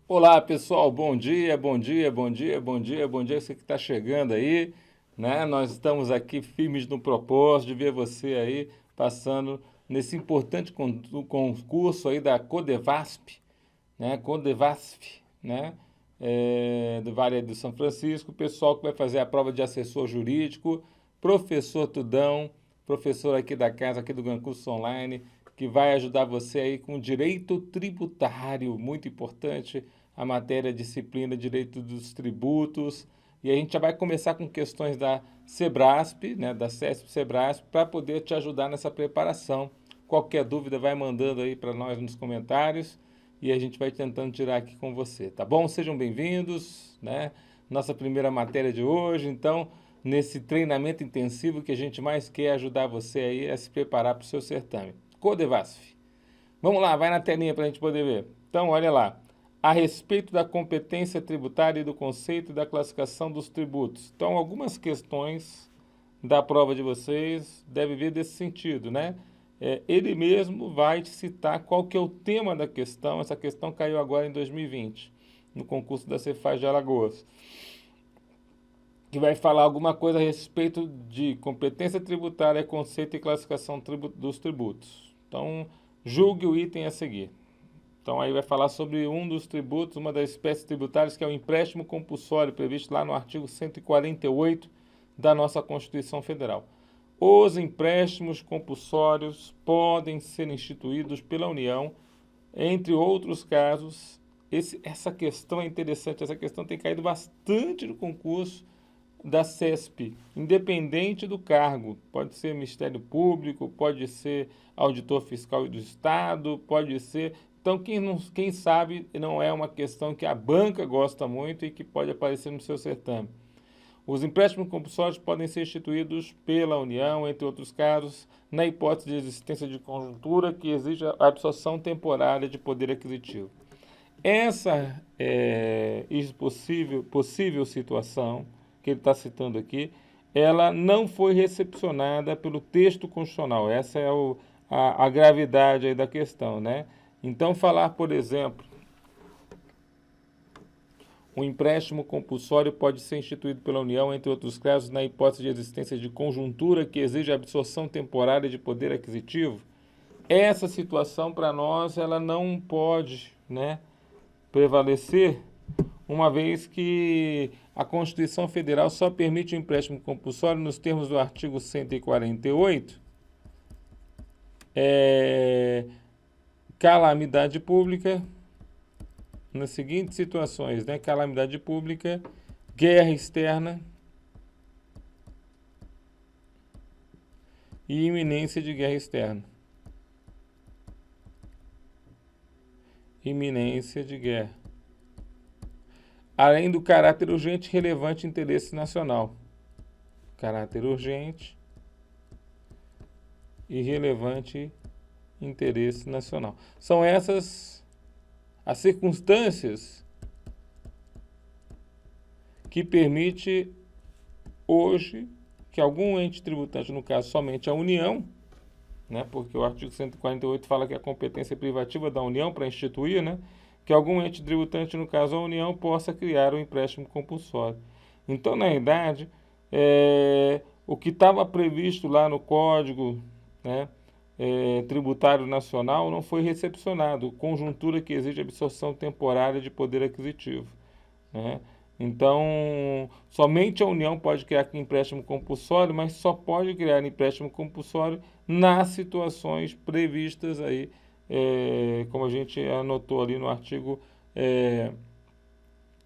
Olá pessoal, bom dia, bom dia, bom dia, bom dia, bom dia, você que está chegando aí, né? Nós estamos aqui firmes no propósito de ver você aí passando nesse importante concurso aí da Codevasp, né? Codevasf, né? Do Vale do São Francisco, o pessoal que vai fazer a prova de assessor jurídico, professor Tudão, professor aqui da casa, aqui do Gran Curso Online, que vai ajudar você aí com direito tributário, muito importante, a matéria disciplina direito dos tributos. E a gente já vai começar com questões da Sebrasp, né, da CESP Sebrasp, para poder te ajudar nessa preparação. Qualquer dúvida vai mandando aí para nós nos comentários e a gente vai tentando tirar aqui com você, tá bom? Sejam bem-vindos, né? Nossa primeira matéria de hoje, então, nesse treinamento intensivo que a gente mais quer ajudar você aí a se preparar para o seu certame. Codevasf. Vamos lá, vai na telinha para a gente poder ver. Então, olha lá. A respeito da competência tributária e do conceito da classificação dos tributos. Então, algumas questões da prova de vocês devem vir desse sentido, né? Ele mesmo vai te citar qual que é o tema da questão. Essa questão caiu agora em 2020, no concurso da Cefaz de Alagoas, que vai falar alguma coisa a respeito de competência tributária, conceito e classificação dos tributos. Então, julgue o item a seguir. Então, aí vai falar sobre um dos tributos, uma das espécies tributárias, que é o empréstimo compulsório, previsto lá no artigo 148 da nossa Constituição Federal. Os empréstimos compulsórios podem ser instituídos pela União, entre outros casos. Essa questão é interessante, essa questão tem caído bastante no concurso da CESP, independente do cargo. Pode ser Ministério Público, pode ser auditor fiscal do Estado, pode ser... Então, quem sabe não é uma questão que a banca gosta muito e que pode aparecer no seu certame. Os empréstimos compulsórios podem ser instituídos pela União, entre outros casos, na hipótese de existência de conjuntura que exija a absorção temporária de poder aquisitivo. Essa possível situação que ele está citando aqui, ela não foi recepcionada pelo texto constitucional. Essa é a gravidade aí da questão, né? Então, falar, por exemplo, o empréstimo compulsório pode ser instituído pela União, entre outros casos, na hipótese de existência de conjuntura que exige a absorção temporária de poder aquisitivo. Essa situação, para nós, ela não pode, né, prevalecer, uma vez que a Constituição Federal só permite o empréstimo compulsório nos termos do artigo 148, calamidade pública, nas seguintes situações, né? Calamidade pública, guerra externa e iminência de guerra externa. Iminência de guerra. Além do caráter urgente e relevante interesse nacional. Caráter urgente e relevante interesse nacional. São essas as circunstâncias que permite hoje que algum ente tributante, no caso somente a União, né, porque o artigo 148 fala que a competência é privativa da União para instituir, né, que algum ente tributante, no caso a União, possa criar um empréstimo compulsório. Então, na verdade, o que estava previsto lá no Código, né, tributário nacional não foi recepcionado, conjuntura que exige absorção temporária de poder aquisitivo, né? Então, somente a União pode criar empréstimo compulsório, mas só pode criar empréstimo compulsório nas situações previstas aí, como a gente anotou ali no artigo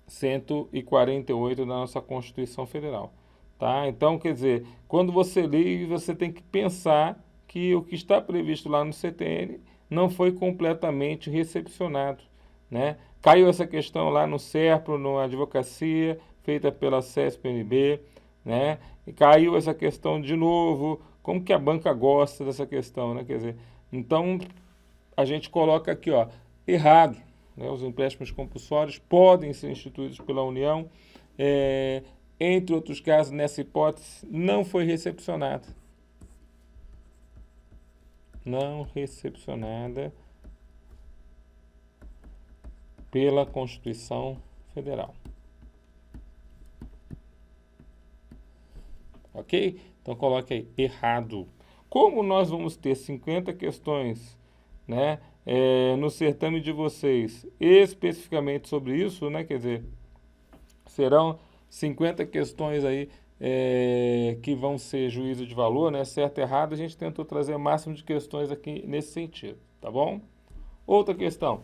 148 da nossa Constituição Federal. Tá? Então, quer dizer, quando você lê, você tem que pensar que o que está previsto lá no CTN não foi completamente recepcionado, né? Caiu essa questão lá no SERPRO, na advocacia, feita pela CESP-NB, né? E caiu essa questão de novo, como que a banca gosta dessa questão, né? Quer dizer, então a gente coloca aqui, ó, errado, né? Os empréstimos compulsórios podem ser instituídos pela União, entre outros casos, nessa hipótese, não foi recepcionada. Não recepcionada pela Constituição Federal. Ok? Então coloque aí, errado. Como nós vamos ter 50 questões, né, no certame de vocês, especificamente sobre isso, né, quer dizer, serão 50 questões aí que vão ser juízo de valor, né, certo e errado, a gente tentou trazer o máximo de questões aqui nesse sentido, tá bom? Outra questão,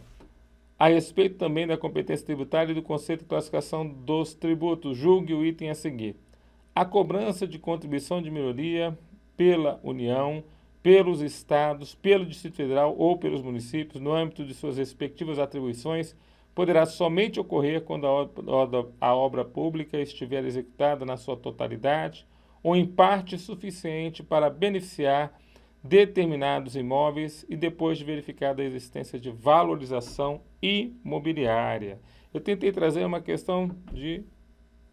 a respeito também da competência tributária e do conceito de classificação dos tributos, julgue o item a seguir. A cobrança de contribuição de melhoria pela União, pelos estados, pelo Distrito Federal ou pelos municípios, no âmbito de suas respectivas atribuições, poderá somente ocorrer quando a obra pública estiver executada na sua totalidade ou em parte suficiente para beneficiar determinados imóveis e depois de verificada a existência de valorização imobiliária. Eu tentei trazer uma questão de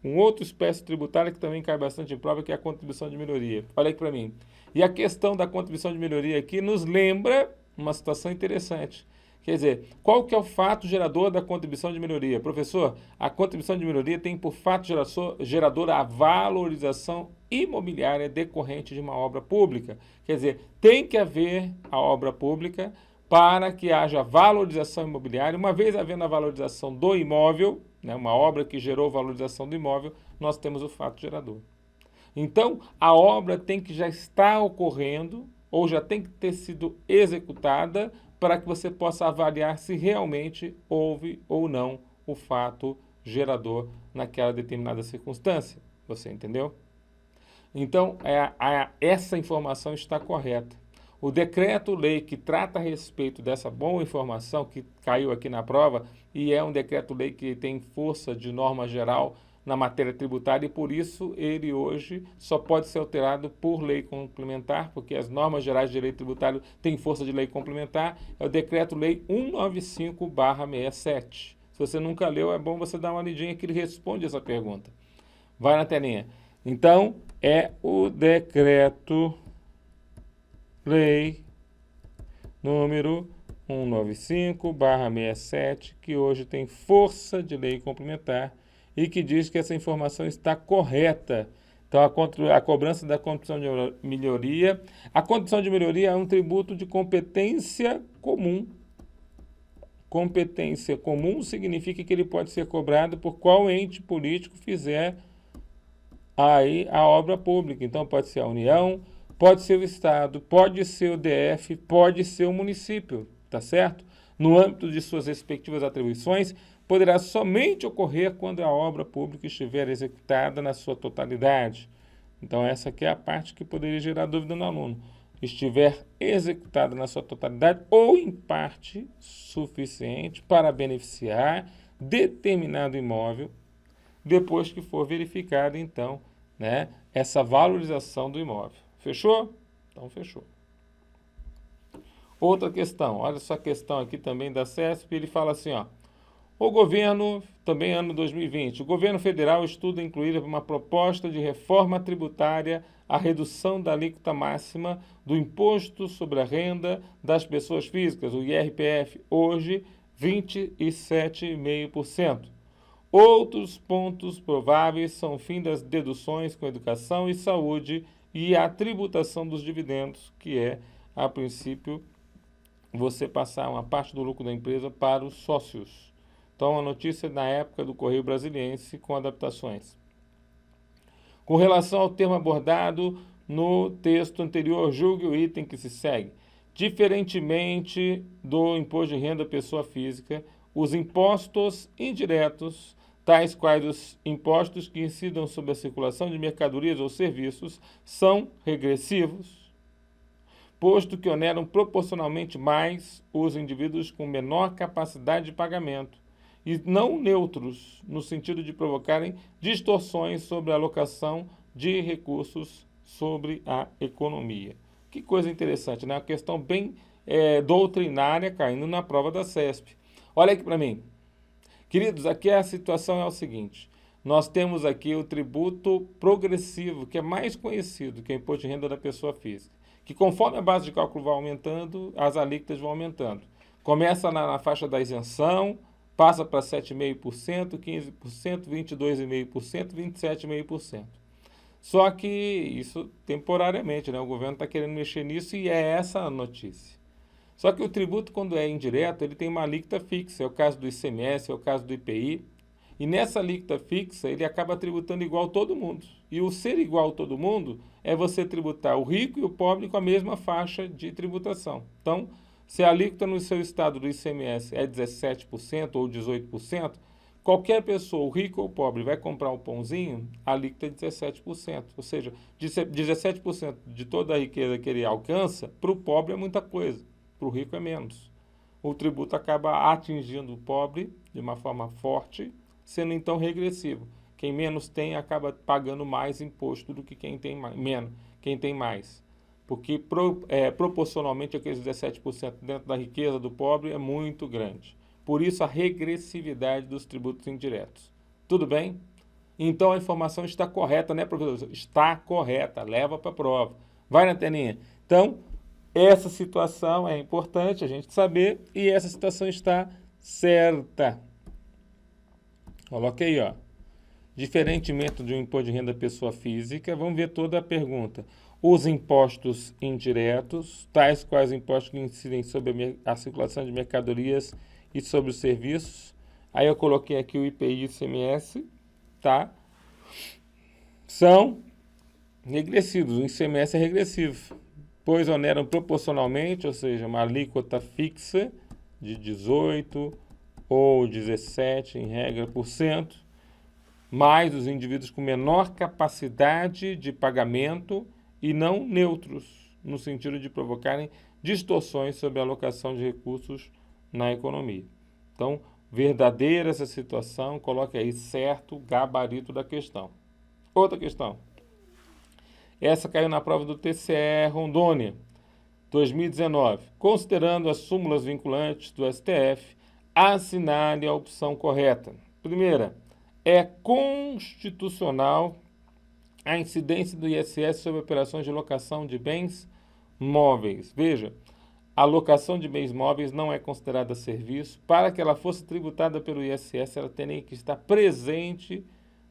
um outro espécie tributária que também cai bastante em prova, que é a contribuição de melhoria. Olha aqui para mim. E a questão da contribuição de melhoria aqui nos lembra uma situação interessante. Quer dizer, qual que é o fato gerador da contribuição de melhoria? Professor, a contribuição de melhoria tem por fato gerador a valorização imobiliária decorrente de uma obra pública. Quer dizer, tem que haver a obra pública para que haja valorização imobiliária. Uma vez havendo a valorização do imóvel, né, uma obra que gerou valorização do imóvel, nós temos o fato gerador. Então, a obra tem que já estar ocorrendo ou já tem que ter sido executada para que você possa avaliar se realmente houve ou não o fato gerador naquela determinada circunstância. Você entendeu? Então, essa informação está correta. O decreto-lei que trata a respeito dessa boa informação que caiu aqui na prova, e é um decreto-lei que tem força de norma geral na matéria tributária, e por isso ele hoje só pode ser alterado por lei complementar, porque as normas gerais de direito tributário têm força de lei complementar, é o decreto-lei 195/67. Se você nunca leu, é bom você dar uma lidinha que ele responde essa pergunta. Vai na telinha. Então, é o decreto-lei número 195/67, que hoje tem força de lei complementar e que diz que essa informação está correta. Então, a cobrança da contribuição de melhoria. A contribuição de melhoria é um tributo de competência comum. Competência comum significa que ele pode ser cobrado por qual ente político fizer aí a obra pública. Então, pode ser a União, pode ser o Estado, pode ser o DF, pode ser o município, tá certo? No âmbito de suas respectivas atribuições, poderá somente ocorrer quando a obra pública estiver executada na sua totalidade. Então, essa aqui é a parte que poderia gerar dúvida no aluno. Estiver executada na sua totalidade ou em parte suficiente para beneficiar determinado imóvel, depois que for verificada, então, né, essa valorização do imóvel. Fechou? Então, fechou. Outra questão, olha só a questão aqui também da CESP, ele fala assim, ó, o governo, também ano 2020, o governo federal estuda incluir uma proposta de reforma tributária a redução da alíquota máxima do Imposto sobre a Renda das Pessoas Físicas, o IRPF, hoje 27,5%. Outros pontos prováveis são o fim das deduções com educação e saúde e a tributação dos dividendos, que é, a princípio, você passar uma parte do lucro da empresa para os sócios. Então, a notícia na época do Correio Brasiliense com adaptações. Com relação ao termo abordado no texto anterior, julgue o item que se segue. Diferentemente do imposto de renda pessoa física, os impostos indiretos, tais quais os impostos que incidam sobre a circulação de mercadorias ou serviços, são regressivos, posto que oneram proporcionalmente mais os indivíduos com menor capacidade de pagamento, e não neutros, no sentido de provocarem distorções sobre a alocação de recursos sobre a economia. Que coisa interessante, né? Uma questão bem doutrinária caindo na prova da CESP. Olha aqui para mim. Queridos, aqui a situação é o seguinte. Nós temos aqui o tributo progressivo, que é mais conhecido que é o imposto de renda da pessoa física, que conforme a base de cálculo vai aumentando, as alíquotas vão aumentando. Começa na faixa da isenção, passa para 7,5%, 15%, 22,5%, 27,5%. Só que isso temporariamente, né? O governo está querendo mexer nisso e é essa a notícia. Só que o tributo, quando é indireto, ele tem uma alíquota fixa. É o caso do ICMS, é o caso do IPI. E nessa alíquota fixa, ele acaba tributando igual todo mundo. E o ser igual a todo mundo é você tributar o rico e o pobre com a mesma faixa de tributação. Então, se a alíquota no seu estado do ICMS é 17% ou 18%, qualquer pessoa, o rico ou o pobre, vai comprar um pãozinho, a alíquota é 17%. Ou seja, 17% de toda a riqueza que ele alcança, para o pobre é muita coisa, para o rico é menos. O tributo acaba atingindo o pobre de uma forma forte, sendo então regressivo. Quem menos tem acaba pagando mais imposto do que quem tem menos, quem tem mais. Porque proporcionalmente aqueles 17% dentro da riqueza do pobre é muito grande. Por isso a regressividade dos tributos indiretos. Tudo bem? Então a informação está correta, né, professor? Está correta, leva para a prova. Vai na telinha. Então, essa situação é importante a gente saber e essa situação está certa. Coloque aí, ó. Diferentemente de um imposto de renda pessoa física, vamos ver toda a pergunta. Os impostos indiretos, tais quais impostos que incidem sobre a circulação de mercadorias e sobre os serviços. Aí eu coloquei aqui o IPI e o ICMS, tá? São regressivos, o ICMS é regressivo, pois oneram proporcionalmente, ou seja, uma alíquota fixa de 18% ou 17%, em regra, por cento, mais os indivíduos com menor capacidade de pagamento e não neutros, no sentido de provocarem distorções sobre a alocação de recursos na economia. Então, verdadeira essa situação, coloque aí certo o gabarito da questão. Outra questão. Essa caiu na prova do TCE Rondônia, 2019. Considerando as súmulas vinculantes do STF, assinale a opção correta. Primeira, é constitucional a incidência do ISS sobre operações de locação de bens móveis. Veja, a locação de bens móveis não é considerada serviço. Para que ela fosse tributada pelo ISS, ela teria que estar presente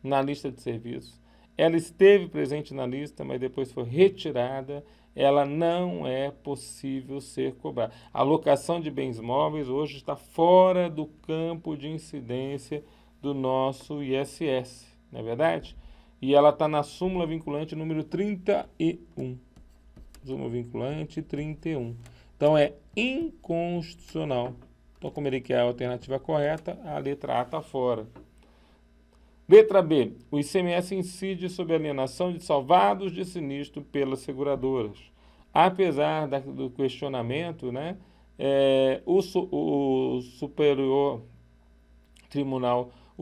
na lista de serviços. Ela esteve presente na lista, mas depois foi retirada. Ela não é possível ser cobrada. A locação de bens móveis hoje está fora do campo de incidência do nosso ISS, não é verdade? E ela está na súmula vinculante número 31. Súmula vinculante 31. Então, é inconstitucional. Então, como ele quer a alternativa correta, a letra A está fora. Letra B. O ICMS incide sobre a alienação de salvados de sinistro pelas seguradoras. Apesar do questionamento, né, o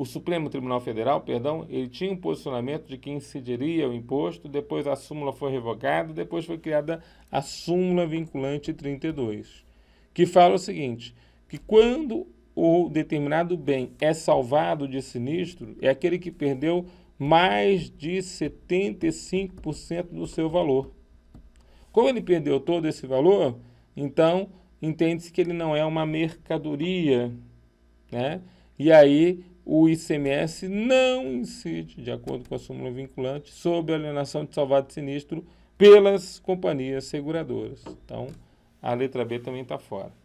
Supremo Tribunal Federal, ele tinha um posicionamento de que incidiria o imposto, depois a súmula foi revogada, depois foi criada a súmula vinculante 32, que fala o seguinte, que quando o determinado bem é salvado de sinistro, é aquele que perdeu mais de 75% do seu valor. Como ele perdeu todo esse valor, então entende-se que ele não é uma mercadoria, né? E aí o ICMS não incide, de acordo com a súmula vinculante, sobre a alienação de salvado de sinistro pelas companhias seguradoras. Então, a letra B também está fora.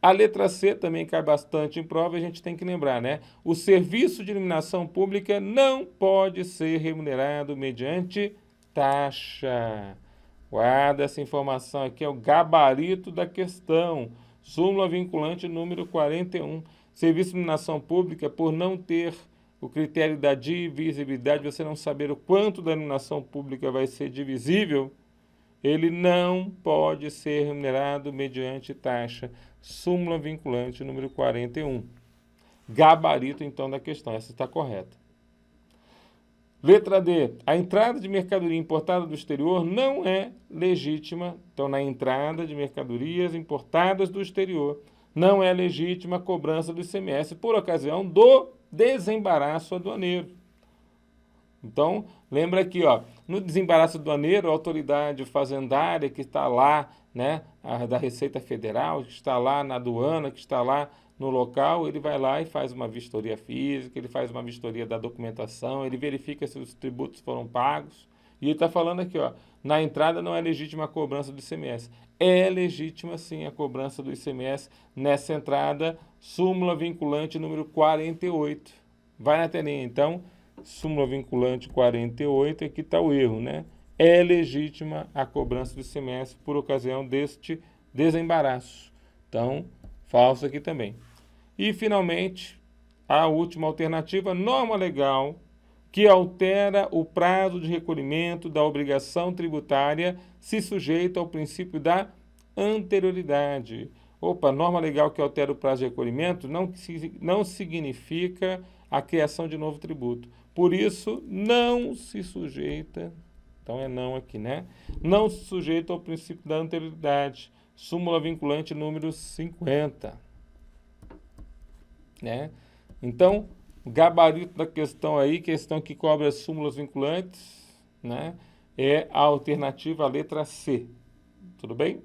A letra C também cai bastante em prova, a gente tem que lembrar, né? O serviço de iluminação pública não pode ser remunerado mediante taxa. Guarda essa informação aqui, é o gabarito da questão. Súmula vinculante número 41. Serviço de iluminação pública, por não ter o critério da divisibilidade, você não saber o quanto da iluminação pública vai ser divisível, ele não pode ser remunerado mediante taxa. Súmula vinculante número 41. Gabarito, então, da questão. Essa está correta. Letra D. A entrada de mercadoria importada do exterior não é legítima. Então, na entrada de mercadorias importadas do exterior, não é legítima a cobrança do ICMS por ocasião do desembaraço aduaneiro. Então, lembra aqui, ó, no desembaraço aduaneiro, a autoridade fazendária que está lá, né, da Receita Federal, que está lá na aduana, que está lá no local, ele vai lá e faz uma vistoria física, ele faz uma vistoria da documentação, ele verifica se os tributos foram pagos. E ele está falando aqui, ó, na entrada não é legítima a cobrança do ICMS. É legítima, sim, a cobrança do ICMS nessa entrada, súmula vinculante número 48. Vai na telinha, então, súmula vinculante 48, aqui está o erro, né? É legítima a cobrança do ICMS por ocasião deste desembaraço. Então, falso aqui também. E, finalmente, a última alternativa, norma legal que altera o prazo de recolhimento da obrigação tributária se sujeita ao princípio da anterioridade. Opa, norma legal que altera o prazo de recolhimento não significa a criação de novo tributo. Por isso, não se sujeita, então é não aqui, né? Não se sujeita ao princípio da anterioridade. Súmula vinculante número 50. Né? Então, gabarito da questão aí, questão que cobre as súmulas vinculantes, né? É a alternativa, a letra C. Tudo bem?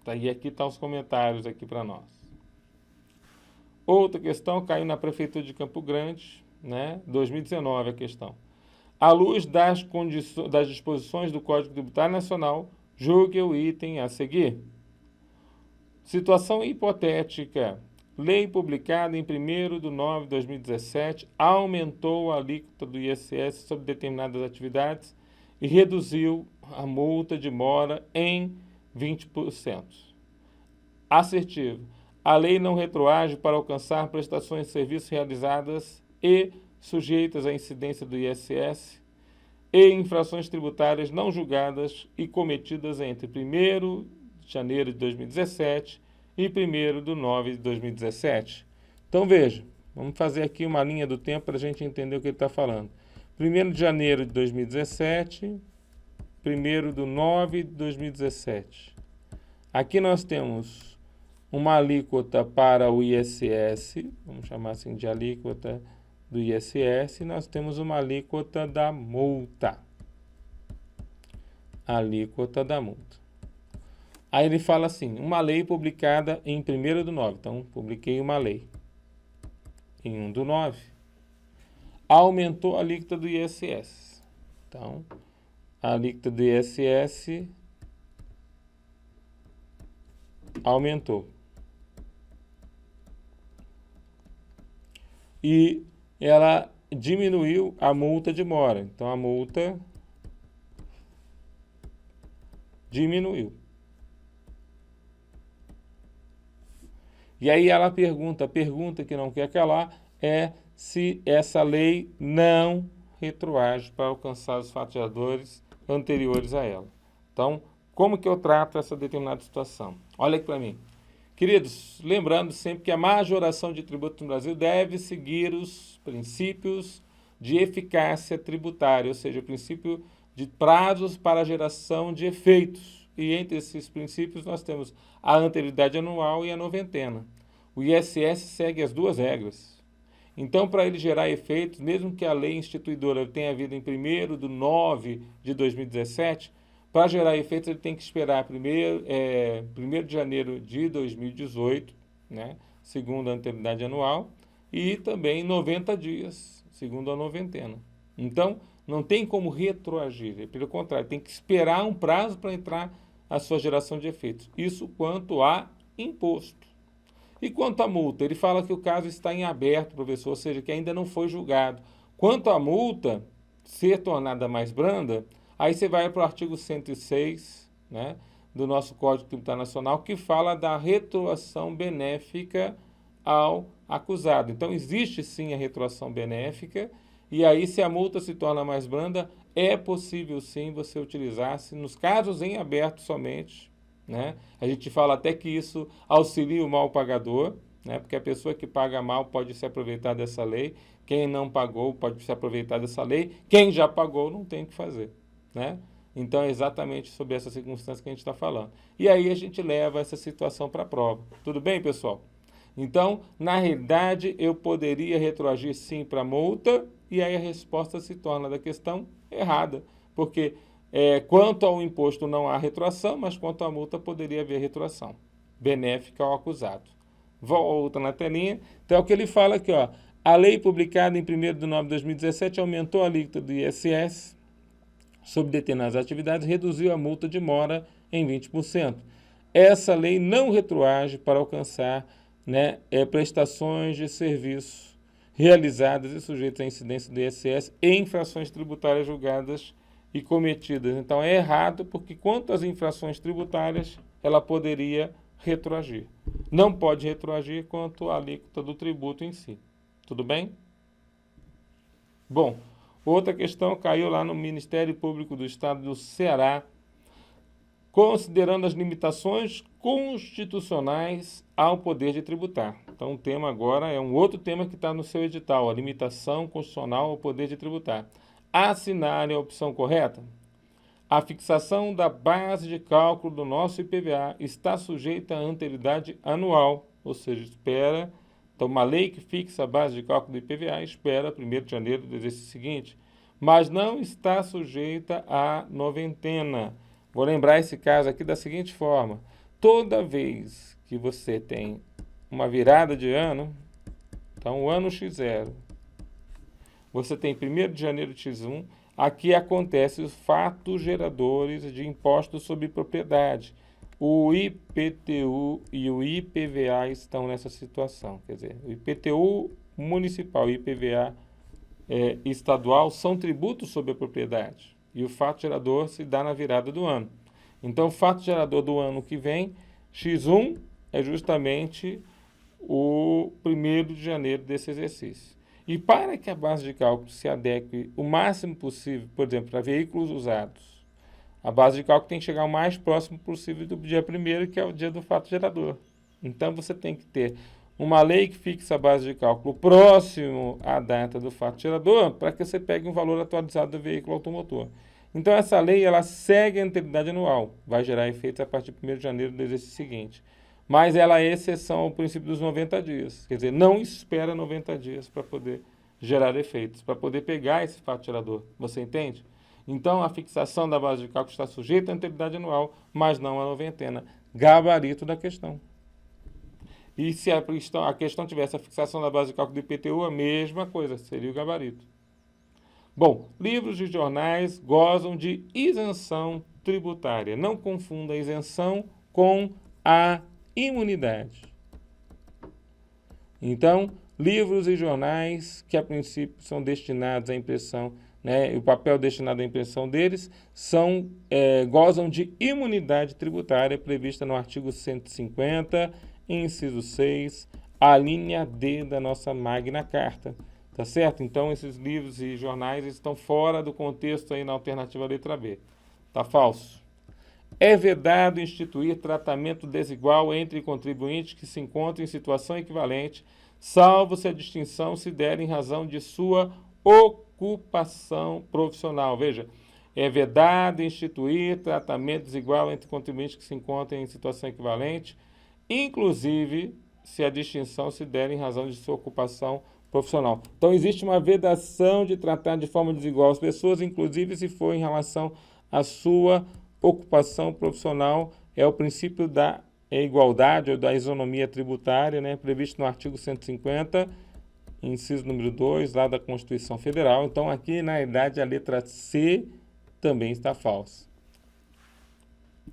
Tá, e aqui estão os comentários aqui para nós. Outra questão caiu na Prefeitura de Campo Grande, né? 2019 a questão. À luz das disposições do Código Tributário Nacional, julgue o item a seguir. Situação hipotética. Lei publicada em 1º de 9 de 2017 aumentou a alíquota do ISS sobre determinadas atividades e reduziu a multa de mora em 20%. Assertivo. A lei não retroage para alcançar prestações de serviços realizadas e sujeitas à incidência do ISS e infrações tributárias não julgadas e cometidas entre 1º de janeiro de 2017 e 1º de 9 de 2017. Então, veja, vamos fazer aqui uma linha do tempo para a gente entender o que ele está falando. 1º de janeiro de 2017, 1º de 9 de 2017. Aqui nós temos uma alíquota para o ISS, vamos chamar assim de alíquota do ISS, e nós temos uma alíquota da multa. Alíquota da multa. Aí ele fala assim, uma lei publicada em 1º de 9. Então, publiquei uma lei. Em 1 de 9. Aumentou a alíquota do ISS. Então, a alíquota do ISS aumentou. E ela diminuiu a multa de mora. Então, a multa diminuiu. E aí ela pergunta, a pergunta que não quer calar é se essa lei não retroage para alcançar os fatiadores anteriores a ela. Então, como que eu trato essa determinada situação? Olha aqui para mim. Queridos, lembrando sempre que a majoração de tributo no Brasil deve seguir os princípios de eficácia tributária, ou seja, o princípio de prazos para a geração de efeitos. E entre esses princípios nós temos a anterioridade anual e a noventena. O ISS segue as duas regras. Então, para ele gerar efeitos, mesmo que a lei instituidora tenha vindo em 1º de 9 de 2017, para gerar efeitos ele tem que esperar 1º de janeiro de 2018, né, segundo a anterioridade anual, e também 90 dias, segundo a noventena. Então, não tem como retroagir, pelo contrário, tem que esperar um prazo para entrar a sua geração de efeitos. Isso quanto a imposto. E quanto à multa? Ele fala que o caso está em aberto, professor, ou seja, que ainda não foi julgado. Quanto à multa ser tornada mais branda, aí você vai para o artigo 106, né, do nosso Código Tributário Nacional, que fala da retroação benéfica ao acusado. Então, existe sim a retroação benéfica, e aí, se a multa se torna mais branda, é possível sim você utilizar-se nos casos em aberto somente, né? A gente fala até que isso auxilia o mal pagador, né? Porque a pessoa que paga mal pode se aproveitar dessa lei, quem não pagou pode se aproveitar dessa lei, quem já pagou não tem o que fazer, né? Então, é exatamente sobre essa circunstância que a gente está falando. E aí a gente leva essa situação para a prova. Tudo bem, pessoal? Então, na realidade, eu poderia retroagir sim para a multa, e aí a resposta se torna da questão errada, porque quanto ao imposto não há retroação, mas quanto à multa poderia haver retroação benéfica ao acusado. Volta na telinha. Então, é o que ele fala aqui, ó. A lei publicada em 1º de novembro de 2017 aumentou a alíquota do ISS sobre determinadas atividades, reduziu a multa de mora em 20%. Essa lei não retroage para alcançar, né, prestações de serviço realizadas e sujeitas à incidência do ISS e infrações tributárias julgadas e cometidas. Então, é errado porque, quanto às infrações tributárias, ela poderia retroagir. Não pode retroagir quanto à alíquota do tributo em si. Tudo bem? Bom, outra questão caiu lá no Ministério Público do Estado do Ceará, considerando as limitações constitucionais ao poder de tributar. Então, o tema agora é um outro tema que está no seu edital, a limitação constitucional ao poder de tributar. Assinale a opção correta. A fixação da base de cálculo do nosso IPVA está sujeita à anterioridade anual, ou seja, espera. Então, uma lei que fixa a base de cálculo do IPVA espera 1º de janeiro do exercício seguinte, mas não está sujeita à noventena. Vou lembrar esse caso aqui da seguinte forma: toda vez que você tem uma virada de ano, então o ano X0, você tem 1º de janeiro de X1, aqui acontecem os fatos geradores de impostos sobre propriedade. O IPTU e o IPVA estão nessa situação. Quer dizer, o IPTU municipal e o IPVA estadual são tributos sobre a propriedade. E o fato gerador se dá na virada do ano. Então, o fato gerador do ano que vem, X1, é justamente o 1º de janeiro desse exercício. E para que a base de cálculo se adeque o máximo possível, por exemplo, para veículos usados, a base de cálculo tem que chegar o mais próximo possível do dia 1º, que é o dia do fato gerador. Então, você tem que ter uma lei que fixa a base de cálculo próximo à data do fato gerador, para que você pegue um valor atualizado do veículo automotor. Então, essa lei ela segue a anterioridade anual, vai gerar efeitos a partir de 1º de janeiro do exercício seguinte. Mas ela é exceção ao princípio dos 90 dias. Quer dizer, não espera 90 dias para poder gerar efeitos, para poder pegar esse fato gerador. Você entende? Então, a fixação da base de cálculo está sujeita à anterioridade anual, mas não à noventena. Gabarito da questão. E se a questão tivesse a fixação da base de cálculo do IPTU, a mesma coisa, seria o gabarito. Bom, livros e jornais gozam de isenção tributária. Não confunda a isenção com a imunidade. Então, livros e jornais que a princípio são destinados à impressão, né, o papel destinado à impressão deles, gozam de imunidade tributária prevista no artigo 150, inciso 6, a linha D da nossa Magna Carta. Tá certo? Então, esses livros e jornais estão fora do contexto aí na alternativa letra B. Tá falso. É vedado instituir tratamento desigual entre contribuintes que se encontram em situação equivalente, salvo se a distinção se der em razão de sua ocupação profissional. Veja, é vedado instituir tratamento desigual entre contribuintes que se encontram em situação equivalente, inclusive se a distinção se der em razão de sua ocupação profissional. Então, existe uma vedação de tratar de forma desigual as pessoas, inclusive se for em relação à sua ocupação profissional. É o princípio da igualdade ou da isonomia tributária, né, previsto no artigo 150, inciso número 2, lá da Constituição Federal. Então, aqui, na verdade, a letra C também está falsa.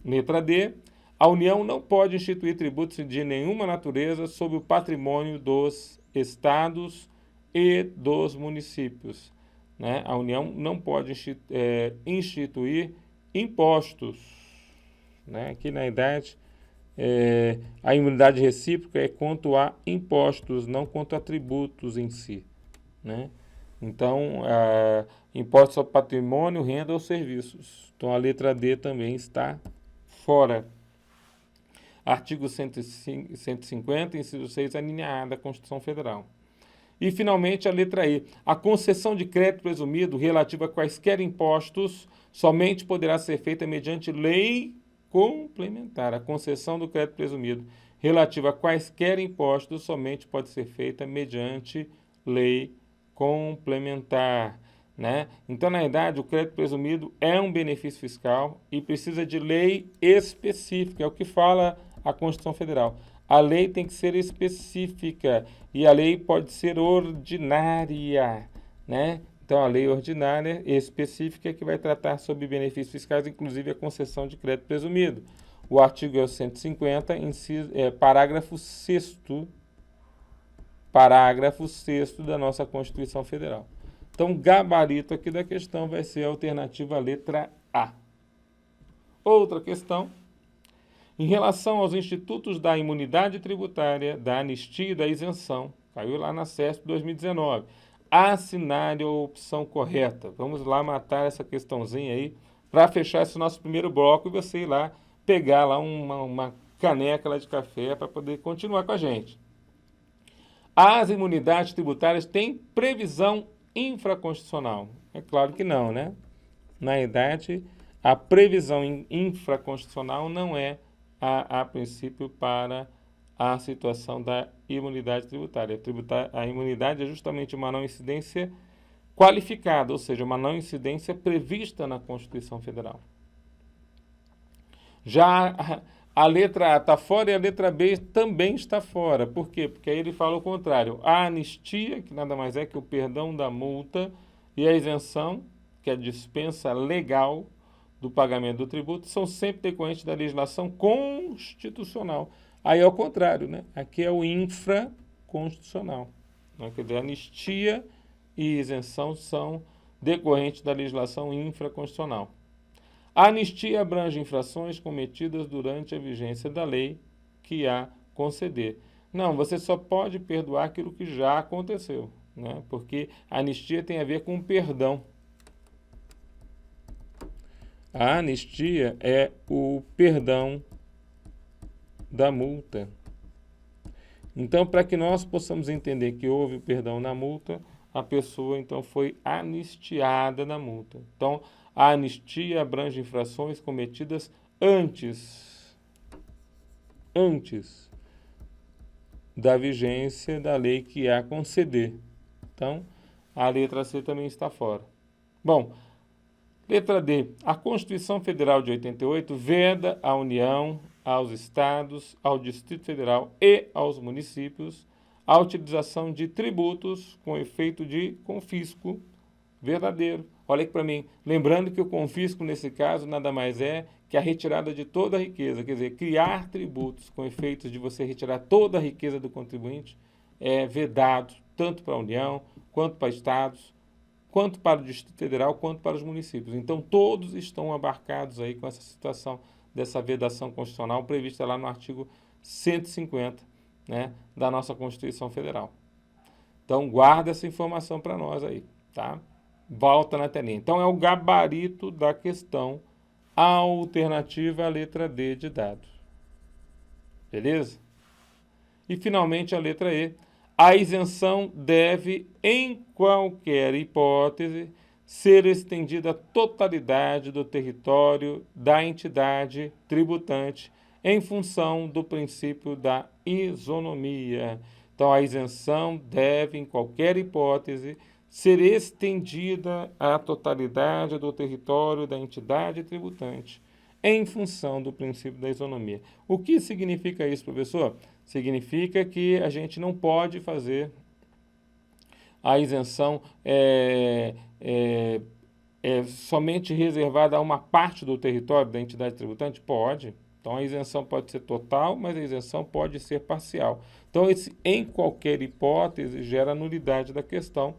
Letra D. A União não pode instituir tributos de nenhuma natureza sobre o patrimônio dos estados e dos municípios. Né? A União não pode instituir impostos. Né? Aqui, na verdade, a imunidade recíproca é quanto a impostos, não quanto a tributos em si. Né? Então, impostos sobre patrimônio, renda ou serviços. Então, a letra D também está fora. Artigo 150, inciso 6, a linha A da Constituição Federal. E, finalmente, a letra E. A concessão de crédito presumido relativa a quaisquer impostos somente poderá ser feita mediante lei complementar. A concessão do crédito presumido relativa a quaisquer impostos somente pode ser feita mediante lei complementar. Né? Então, na verdade, o crédito presumido é um benefício fiscal e precisa de lei específica, é o que fala a Constituição Federal. A lei tem que ser específica e a lei pode ser ordinária, né? Então, a lei ordinária específica é que vai tratar sobre benefícios fiscais, inclusive a concessão de crédito presumido. O artigo é o 150, parágrafo 6º, da nossa Constituição Federal. Então, o gabarito aqui da questão vai ser a alternativa letra A. Outra questão, em relação aos institutos da imunidade tributária, da anistia e da isenção, caiu lá na CESP 2019. Assinale a opção correta. Vamos lá matar essa questãozinha aí para fechar esse nosso primeiro bloco e você ir lá pegar lá uma caneca lá de café para poder continuar com a gente. As imunidades tributárias têm previsão infraconstitucional? É claro que não, né? Na verdade, a previsão infraconstitucional não é, a princípio, para a situação da imunidade tributária. A imunidade é justamente uma não incidência qualificada, ou seja, uma não incidência prevista na Constituição Federal. Já a letra A está fora e a letra B também está fora. Por quê? Porque aí ele fala o contrário. A anistia, que nada mais é que o perdão da multa, e a isenção, que é a dispensa legal do pagamento do tributo, são sempre decorrentes da legislação constitucional. Aí é o contrário, né? Aqui é o infraconstitucional. Quer dizer, anistia e isenção são decorrentes da legislação infraconstitucional. A anistia abrange infrações cometidas durante a vigência da lei que a conceder. Não, você só pode perdoar aquilo que já aconteceu, né? Porque a anistia tem a ver com perdão. A anistia é o perdão da multa. Então, para que nós possamos entender que houve o perdão na multa, a pessoa, então, foi anistiada da multa. Então, a anistia abrange infrações cometidas antes da vigência da lei que a conceder. Então, a letra C também está fora. Bom, letra D. A Constituição Federal de 88 veda à União, aos estados, ao Distrito Federal e aos municípios a utilização de tributos com efeito de confisco verdadeiro. Olha aqui para mim, lembrando que o confisco nesse caso nada mais é que a retirada de toda a riqueza, quer dizer, criar tributos com efeitos de você retirar toda a riqueza do contribuinte é vedado tanto para a União, quanto para estados, quanto para o Distrito Federal, quanto para os municípios. Então, todos estão abarcados aí com essa situação dessa vedação constitucional prevista lá no artigo 150, né, da nossa Constituição Federal. Então, guarda essa informação para nós aí, tá? Volta na telinha. Então, é o gabarito da questão, a alternativa à letra D de dados. Beleza? E, finalmente, a letra E. A isenção deve, em qualquer hipótese, ser estendida à totalidade do território da entidade tributante em função do princípio da isonomia. Então, a isenção deve, em qualquer hipótese, ser estendida à totalidade do território da entidade tributante em função do princípio da isonomia. O que significa isso, professor? Significa que a gente não pode fazer a isenção somente reservada a uma parte do território da entidade tributante? Pode. Então, a isenção pode ser total, mas a isenção pode ser parcial. Então, esse em qualquer hipótese gera nulidade da questão,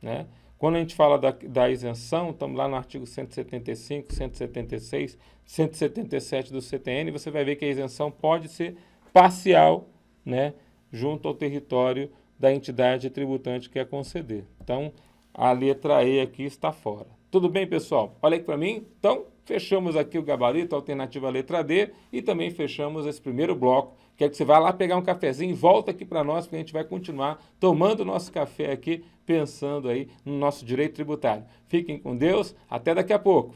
né? Quando a gente fala da isenção, estamos lá no artigo 175, 176, 177 do CTN, você vai ver que a isenção pode ser parcial, né, junto ao território da entidade tributante que quer conceder. Então, a letra E aqui está fora. Tudo bem, pessoal? Olha aqui para mim. Então, fechamos aqui o gabarito, a alternativa letra D, e também fechamos esse primeiro bloco. Quero que você vá lá pegar um cafezinho e volta aqui para nós, porque a gente vai continuar tomando o nosso café aqui, pensando aí no nosso direito tributário. Fiquem com Deus, até daqui a pouco.